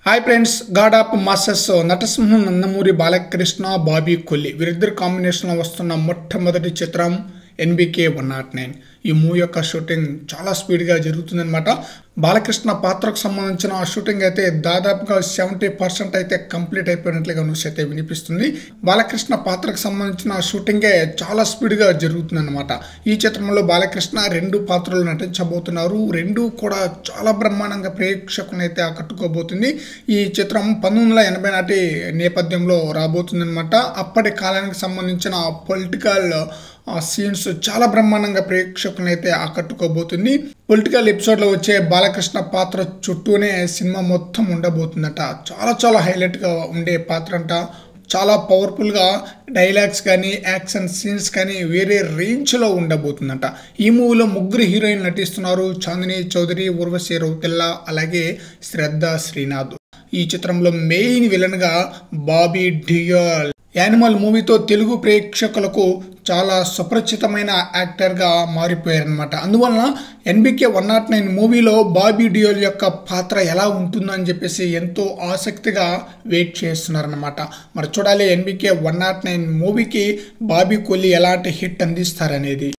Hi friends, god of masters నటసింహం నందమూరి బాలకృష్ణ, బాబీ కొల్లి వీరిద్దరు కాంబినేషన్లో వస్తున్న మొట్టమొదటి చిత్రం ఎన్బికే 109. ఈ మూవీ యొక్క షూటింగ్ చాలా స్పీడ్గా జరుగుతుందన్నమాట. బాలకృష్ణ పాత్రకు సంబంధించిన షూటింగ్ అయితే దాదాపుగా 70% అయితే కంప్లీట్ అయిపోయినట్లుగా న్యూస్ అయితే వినిపిస్తుంది. బాలకృష్ణ పాత్రకు సంబంధించిన షూటింగే చాలా స్పీడ్గా జరుగుతుందన్నమాట. ఈ చిత్రంలో బాలకృష్ణ 2 పాత్రలు నటించబోతున్నారు. 2 కూడా చాలా బ్రహ్మాండంగా ప్రేక్షకులను అయితే ఆకట్టుకోబోతుంది. ఈ చిత్రం 1980 నాటి నేపథ్యంలో రాబోతుందన్నమాట. అప్పటి కాలానికి సంబంధించిన పొలిటికల్ సీన్స్ చాలా బ్రహ్మాండంగా ప్రేక్షకులను అయితే ఆకట్టుకోబోతుంది. పొలిటికల్ ఎపిసోడ్లో వచ్చే బాలకృష్ణ పాత్ర చుట్టూనే సినిమా మొత్తం ఉండబోతుందట. చాలా హైలైట్గా ఉండే పాత్ర అంట. చాలా పవర్ఫుల్గా డైలాగ్స్ కానీ యాక్షన్ సీన్స్ కానీ వేరే రేంజ్లో ఉండబోతుందంట. ఈ మూవీలో 3 హీరోయిన్లు నటిస్తున్నారు. చాందిని చౌదరి, ఊర్వశి రౌతెల్ల, అలాగే శ్రద్ధ శ్రీనాథ్. ఈ చిత్రంలో మెయిన్ విలన్గా బాబీ డియోల్ యానిమల్ మూవీతో తెలుగు ప్రేక్షకులకు చాలా సుపరిచితమైన యాక్టర్గా మారిపోయారనమాట. అందువలన ఎన్బికే 109 మూవీలో బాబీ డియోల్ యొక్క పాత్ర ఎలా ఉంటుందని చెప్పేసి ఎంతో ఆసక్తిగా వెయిట్ చేస్తున్నారనమాట. మరి చూడాలి ఎన్బికే 109 మూవీకి బాబీ కొల్లి ఎలాంటి హిట్ అందిస్తారనేది.